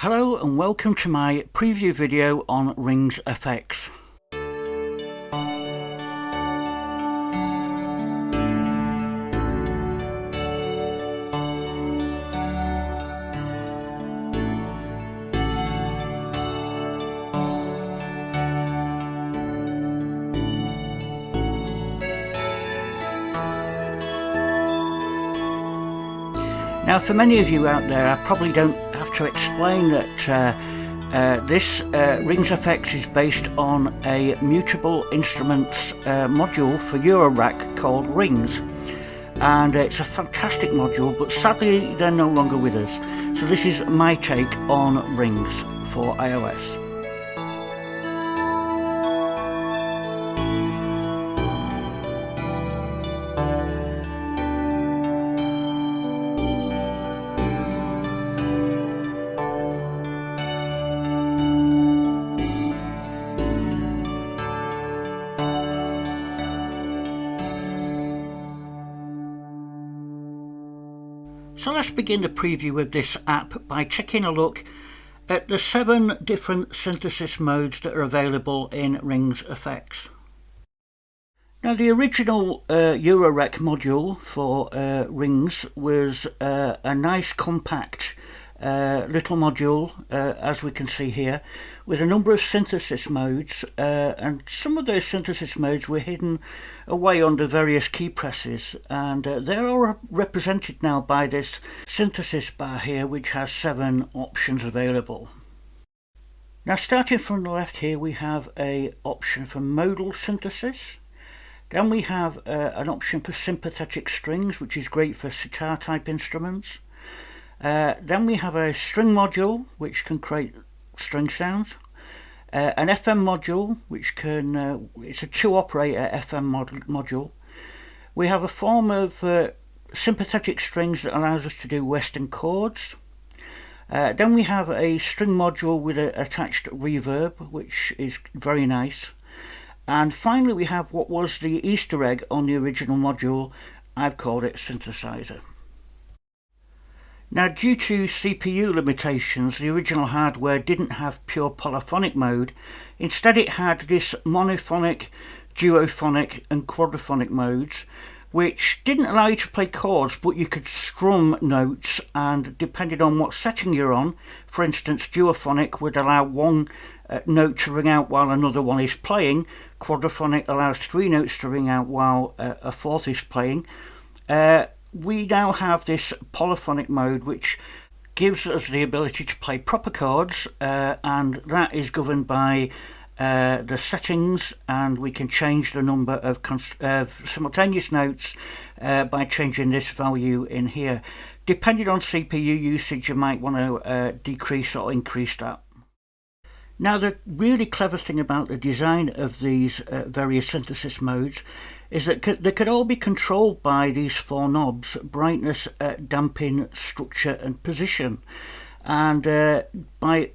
Hello and welcome to my preview video on RingsFX. Now, for many of you out there, I probably don't have to explain that this RingsFX is based on a Mutable Instruments module for Eurorack called Rings. And it's a fantastic module, but sadly they're no longer with us. So this is my take on Rings for iOS. So let's begin the preview with this app by taking a look at the 7 different synthesis modes that are available in RingsFX. Now, the original Eurorack module for Rings was a nice compact little module, as we can see here, with a number of synthesis modes, and some of those synthesis modes were hidden away under various key presses, and they're all represented now by this synthesis bar here, which has 7 options available. Now, starting from the left here, we have an option for modal synthesis. Then we have an option for sympathetic strings, which is great for sitar type instruments. Then we have a string module, which can create string sounds. An FM module, which can, it's a 2-operator FM module. We have a form of sympathetic strings that allows us to do Western chords. Then we have a string module with an attached reverb, which is very nice. And finally we have what was the Easter egg on the original module. I've called it Synthesizer. Now, due to CPU limitations, the original hardware didn't have pure polyphonic mode. Instead, it had this monophonic, duophonic and quadraphonic modes, which didn't allow you to play chords, but you could strum notes, and depending on what setting you're on, for instance, duophonic would allow one note to ring out while another one is playing. Quadraphonic allows 3 notes to ring out while a fourth is playing. We now have this polyphonic mode, which gives us the ability to play proper chords, and that is governed by the settings, and we can change the number of simultaneous notes by changing this value in here. Depending on CPU usage, you might want to decrease or increase that. Now, the really clever thing about the design of these various synthesis modes is that they could all be controlled by these 4 knobs: brightness, damping, structure and position. And by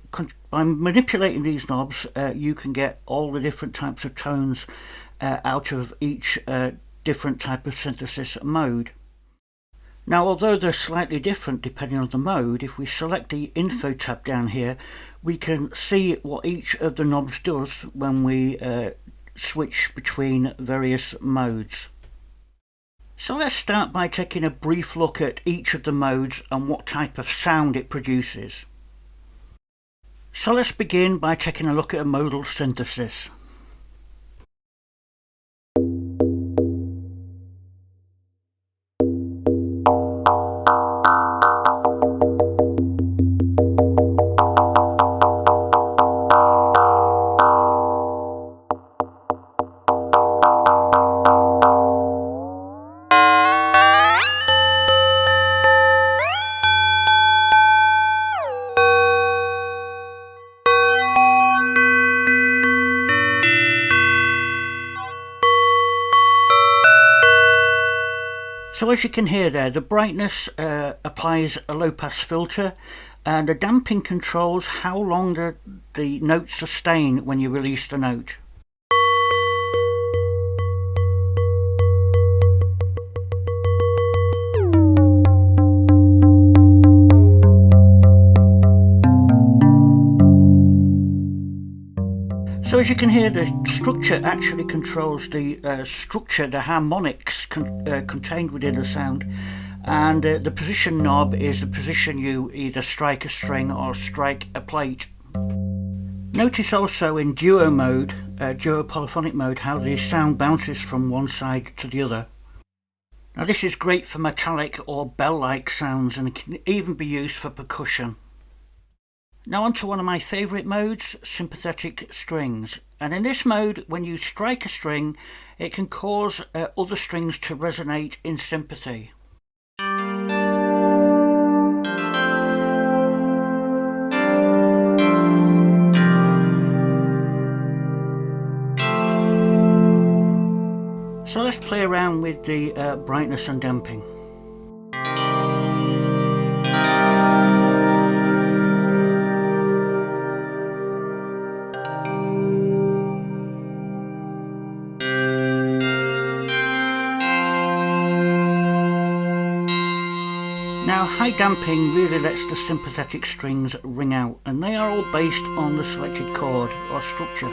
manipulating these knobs, you can get all the different types of tones out of each different type of synthesis mode. Now, although they're slightly different depending on the mode, if we select the Info tab down here, we can see what each of the knobs does when we switch between various modes. So let's start by taking a brief look at each of the modes and what type of sound it produces. So let's begin by taking a look at a modal synthesis. So as you can hear there, the brightness applies a low-pass filter, and the damping controls how long the notes sustain when you release the note. So as you can hear, the structure actually controls the structure, the harmonics contained within the sound, and the position knob is the position you either strike a string or strike a plate. Notice also in duo mode, duo polyphonic mode, how the sound bounces from one side to the other. Now this is great for metallic or bell-like sounds, and it can even be used for percussion. Now on to one of my favourite modes, sympathetic strings. And in this mode, when you strike a string, it can cause other strings to resonate in sympathy. So let's play around with the brightness and damping. Now high damping really lets the sympathetic strings ring out, and they are all based on the selected chord or structure.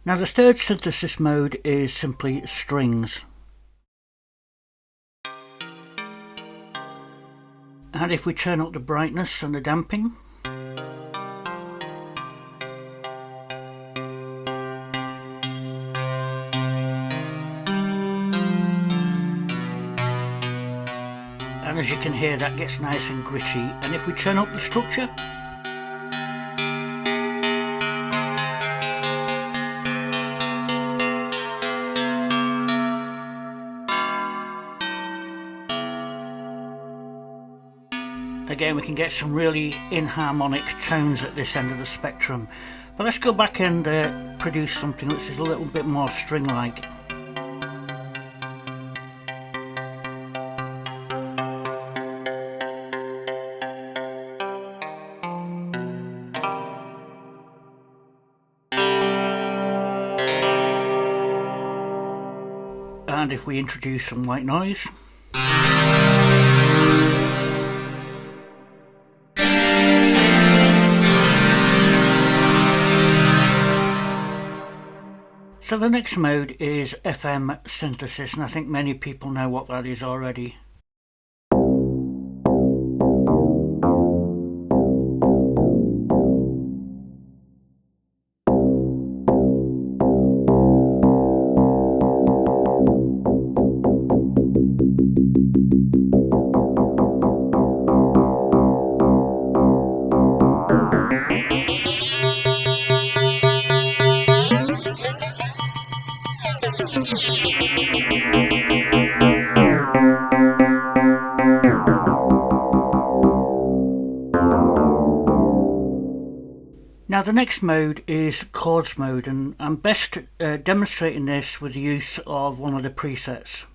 Now the third synthesis mode is simply strings. And if we turn up the brightness and the damping, and as you can hear, that gets nice and gritty. And if we turn up the structure, again, we can get some really inharmonic tones at this end of the spectrum. But let's go back and produce something which is a little bit more string-like. And if we introduce some white noise, so the next mode is FM synthesis, and I think many people know what that is already. Now the next mode is chords mode, and I'm best demonstrating this with the use of one of the presets.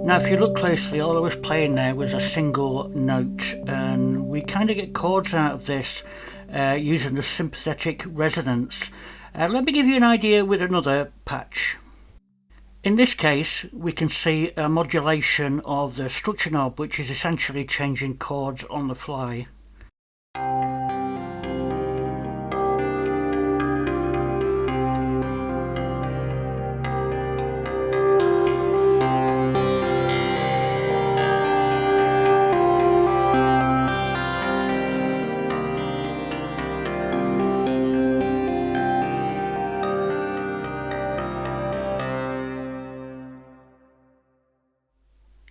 Now if you look closely, all I was playing there was a single note, and we kind of get chords out of this using the sympathetic resonance. Let me give you an idea with another patch. In this case, we can see a modulation of the structure knob, which is essentially changing chords on the fly.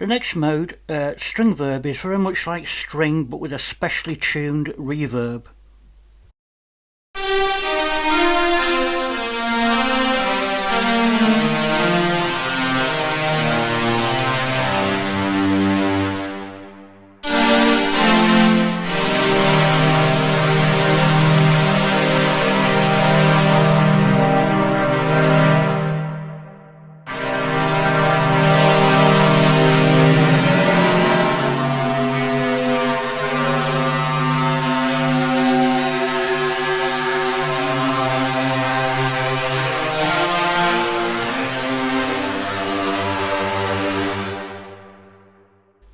The next mode, string verb, is very much like string but with a specially tuned reverb.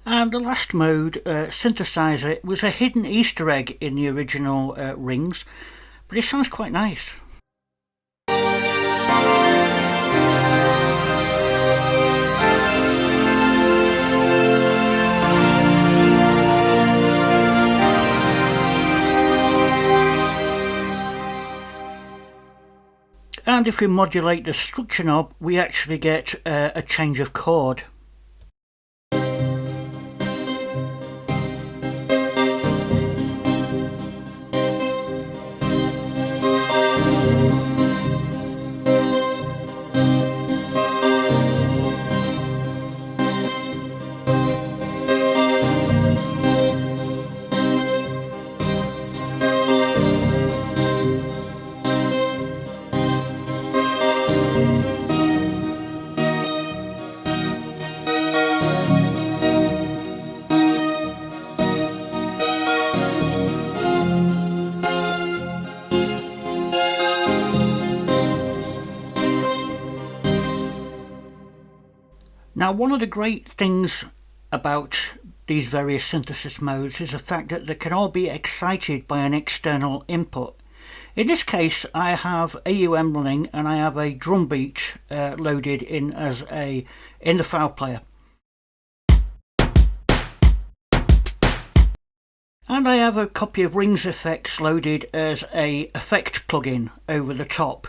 And the last mode, Synthesizer, was a hidden Easter egg in the original Rings, but it sounds quite nice. And if we modulate the structure knob, we actually get a change of chord. Now, one of the great things about these various synthesis modes is the fact that they can all be excited by an external input. In this case, I have AUM running and I have a drum beat loaded in in the file player. And I have a copy of RingsFX loaded as a effect plugin over the top.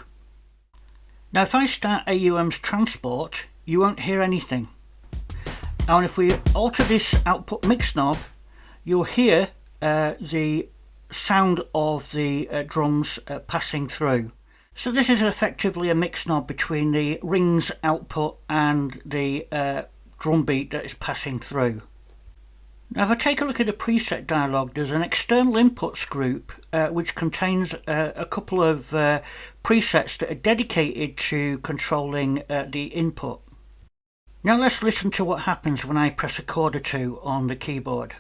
Now, if I start AUM's transport, you won't hear anything. And if we alter this output mix knob, you'll hear the sound of the drums passing through. So this is effectively a mix knob between the Rings output and the drum beat that is passing through. Now if I take a look at the preset dialog, there's an external inputs group which contains a couple of presets that are dedicated to controlling the input. Now let's listen to what happens when I press a chord or two on the keyboard.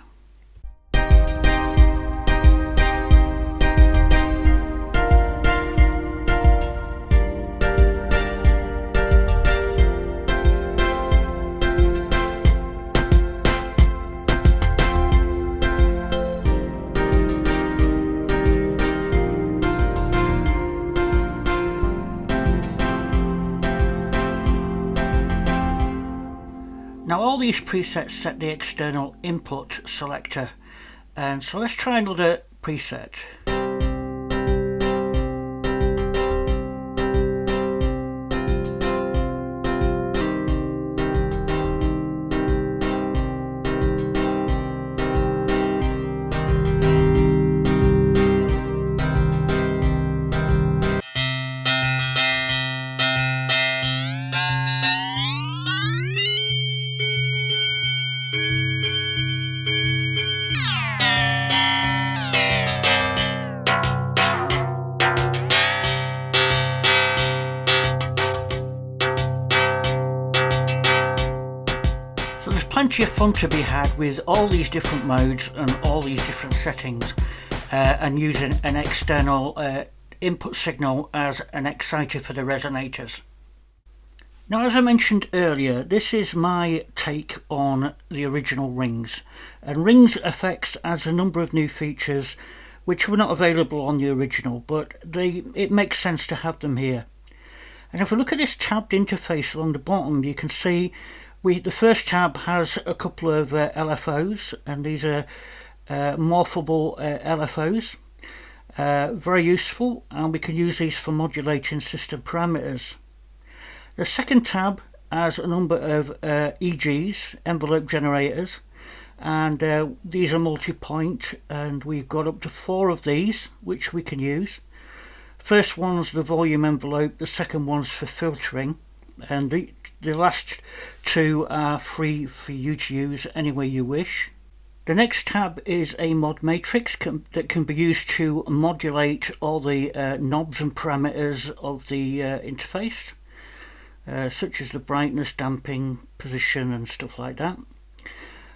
Now all these presets set the external input selector, and so let's try another preset. So there's plenty of fun to be had with all these different modes and all these different settings and using an external input signal as an exciter for the resonators. Now, as I mentioned earlier, this is my take on the original Rings, and RingsFX adds a number of new features which were not available on the original, but it makes sense to have them here. And if we look at this tabbed interface along the bottom, you can see the first tab has a couple of LFOs, and these are morphable LFOs. Very useful, and we can use these for modulating system parameters. The second tab has a number of EGs, envelope generators, and these are multi-point, and we've got up to 4 of these which we can use. First one's the volume envelope, the second one's for filtering, and the last 2 are free for you to use any way you wish. The next tab is a mod matrix that can be used to modulate all the knobs and parameters of the interface, such as the brightness, damping, position and stuff like that.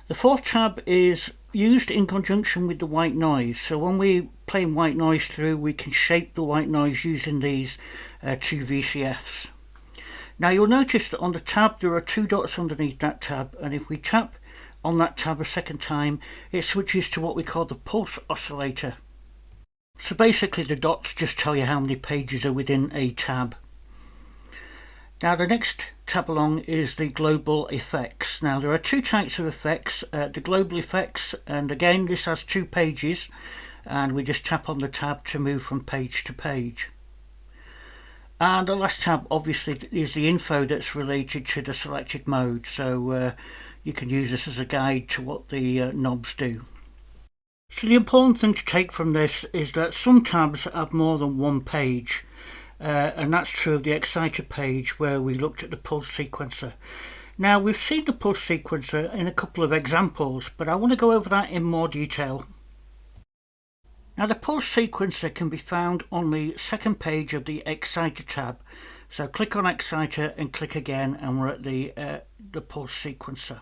The 4th tab is used in conjunction with the white noise, so when we're playing white noise through, we can shape the white noise using these 2 VCFs. Now you'll notice that on the tab there are 2 dots underneath that tab, and if we tap on that tab a second time, it switches to what we call the pulse oscillator. So basically the dots just tell you how many pages are within a tab. Now the next tab along is the global effects. Now there are 2 types of effects, the global effects, and again this has 2 pages, and we just tap on the tab to move from page to page. And the last tab obviously is the info that's related to the selected mode, so you can use this as a guide to what the knobs do. So the important thing to take from this is that some tabs have more than 1 page, and that's true of the exciter page where we looked at the pulse sequencer. Now we've seen the pulse sequencer in a couple of examples, but I want to go over that in more detail. Now the pulse sequencer can be found on the 2nd page of the exciter tab, so click on exciter and click again and we're at the pulse sequencer.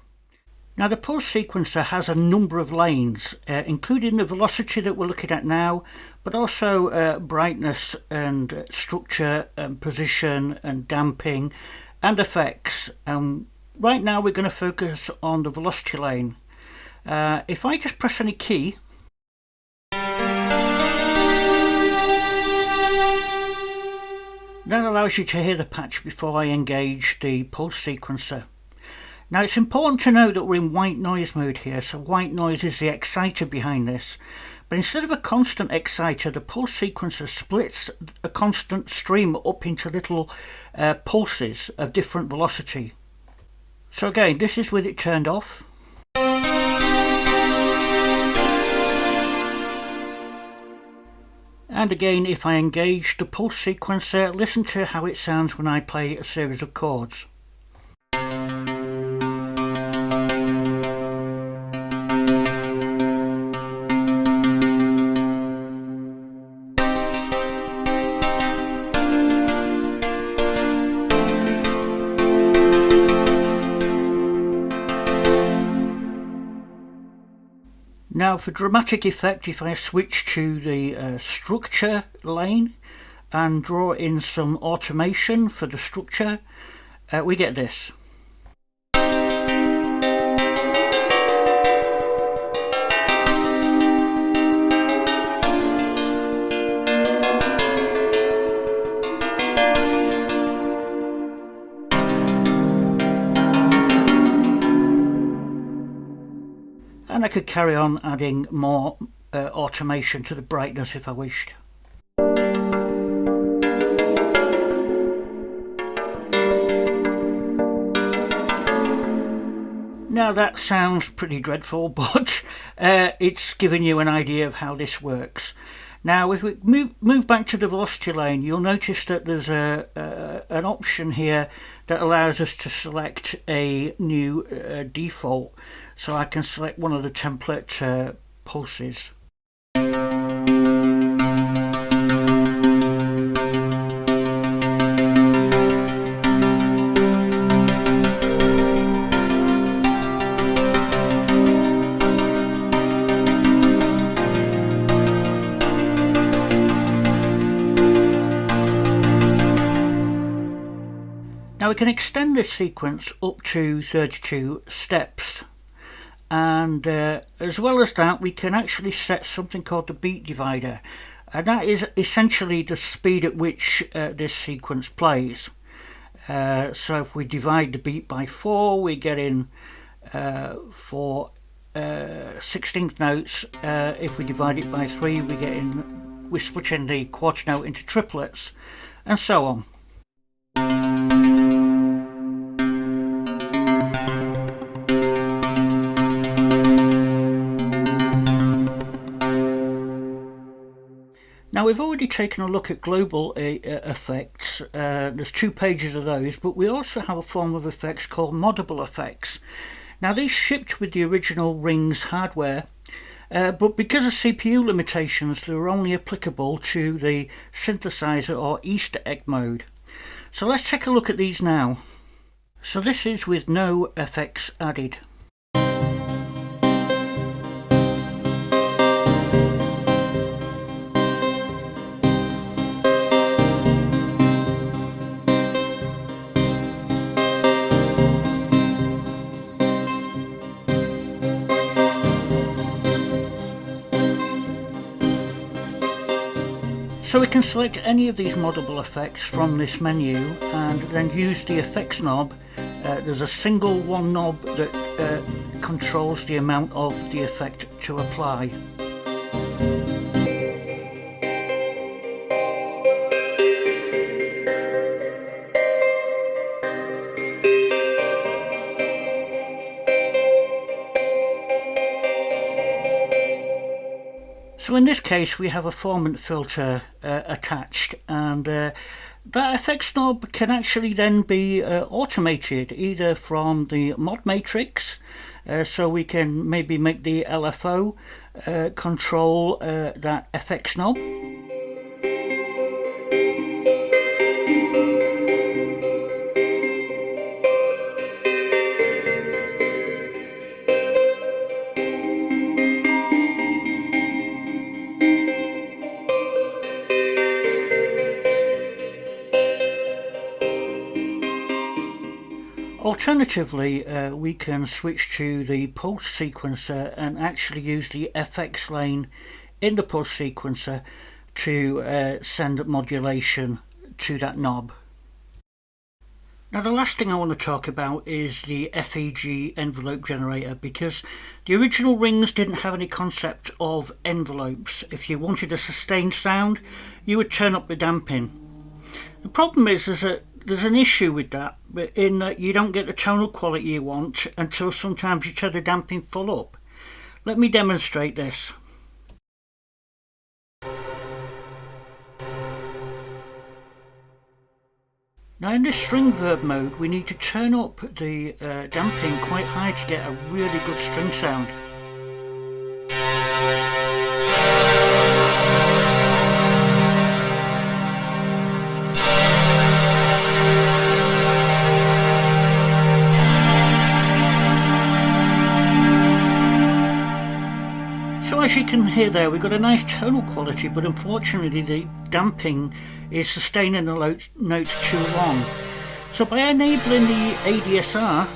Now the pulse sequencer has a number of lanes, including the velocity that we're looking at now, but also brightness and structure and position and damping and effects. Right now we're going to focus on the velocity lane. If I just press any key, that allows you to hear the patch before I engage the pulse sequencer. Now it's important to note that we're in white noise mode here, so white noise is the exciter behind this. But instead of a constant exciter, the pulse sequencer splits a constant stream up into little pulses of different velocity. So again, this is with it turned off. And again, if I engage the pulse sequencer, listen to how it sounds when I play a series of chords. Now for dramatic effect, if I switch to the structure lane and draw in some automation for the structure, we get this. And I could carry on adding more automation to the brightness if I wished. Now that sounds pretty dreadful, but it's giving you an idea of how this works. Now if we move back to the velocity lane, you'll notice that there's an option here that allows us to select a new default. So I can select one of the template pulses. Now we can extend this sequence up to 32 steps. And as well as that, we can actually set something called the beat divider, and that is essentially the speed at which this sequence plays. So if we divide the beat by 4, we get in 4 16th notes. If we divide it by 3, we switch in the quarter note into triplets, and so on. we've already taken a look at global effects. There's 2 pages of those, but we also have a form of effects called Mutable effects. Now these shipped with the original Rings hardware, but because of CPU limitations, they were only applicable to the Synthesizer or Easter egg mode. So let's take a look at these now. So this is with no effects added. So we can select any of these modulable effects from this menu and then use the effects knob. There's a single one knob that controls the amount of the effect to apply. So in this case we have a formant filter attached, and that effects knob can actually then be automated either from the mod matrix, so we can maybe make the LFO control that effects knob. Alternatively, we can switch to the pulse sequencer and actually use the FX lane in the pulse sequencer to send modulation to that knob. Now the last thing I want to talk about is the FEG envelope generator, because the original Rings didn't have any concept of envelopes. If you wanted a sustained sound, you would turn up the damping. The problem is that there's an issue with that, in that you don't get the tonal quality you want until sometimes you turn the damping full up. Let me demonstrate this. Now in this string verb mode we need to turn up the damping quite high to get a really good string sound. So as you can hear there, we've got a nice tonal quality, but unfortunately the damping is sustaining the notes too long. So by enabling the ADSR,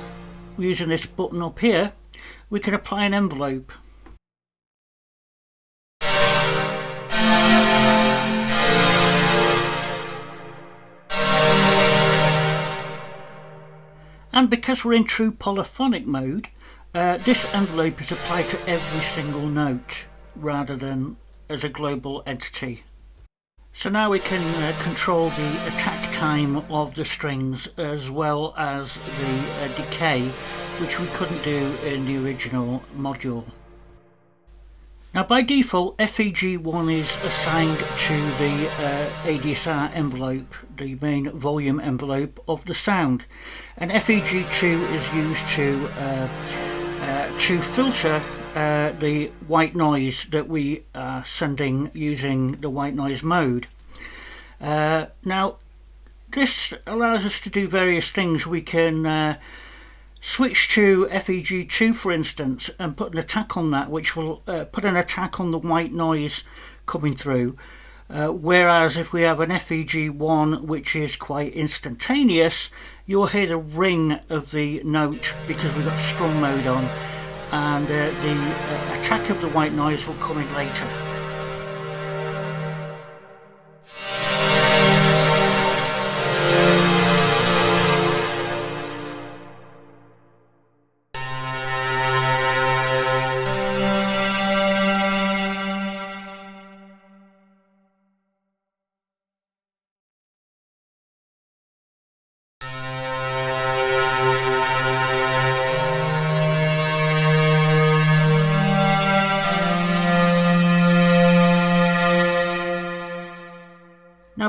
using this button up here, we can apply an envelope. And because we're in true polyphonic mode, this envelope is applied to every single note rather than as a global entity. So now we can control the attack time of the strings as well as the decay, which we couldn't do in the original module. Now by default FEG1 is assigned to the ADSR envelope, the main volume envelope of the sound, and FEG2 is used to filter the white noise that we are sending using the white noise mode. Now this allows us to do various things. We can switch to FEG2 for instance and put an attack on that, which will put an attack on the white noise coming through, whereas if we have an FEG1 which is quite instantaneous, you'll hear the ring of the note because we've got strum mode on, and the attack of the white noise will come in later.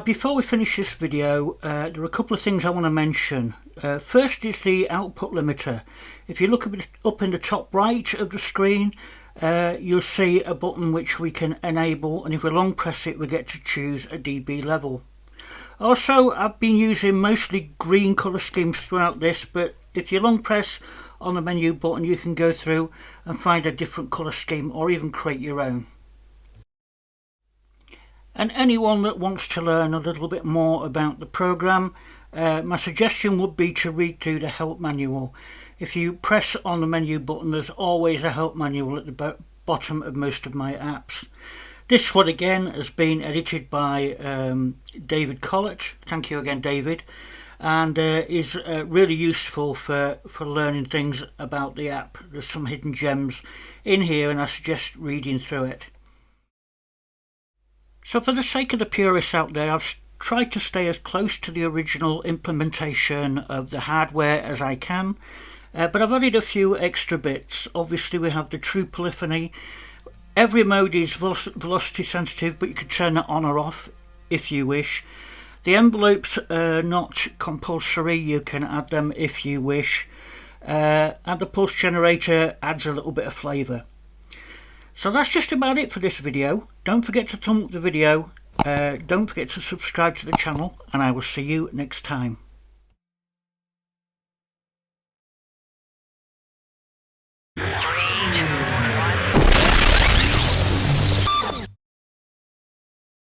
before we finish this video, there are a couple of things I want to mention. First is the output limiter. If you look up in the top right of the screen, you'll see a button which we can enable, and if we long press it we get to choose a dB level. Also, I've been using mostly green colour schemes throughout this, but if you long press on the menu button you can go through and find a different colour scheme or even create your own. And anyone that wants to learn a little bit more about the program, my suggestion would be to read through the help manual. If you press on the menu button, there's always a help manual at the bottom of most of my apps. This one again has been edited by David Collett. Thank you again, David, and is really useful for learning things about the app. There's some hidden gems in here and I suggest reading through it. So for the sake of the purists out there, I've tried to stay as close to the original implementation of the hardware as I can, but I've added a few extra bits. Obviously we have the true polyphony. Every mode is velocity sensitive, but you can turn that on or off if you wish. The envelopes are not compulsory, you can add them if you wish, and the pulse generator adds a little bit of flavour. So that's just about it for this video. Don't forget to thumb up the video, don't forget to subscribe to the channel, and I will see you next time.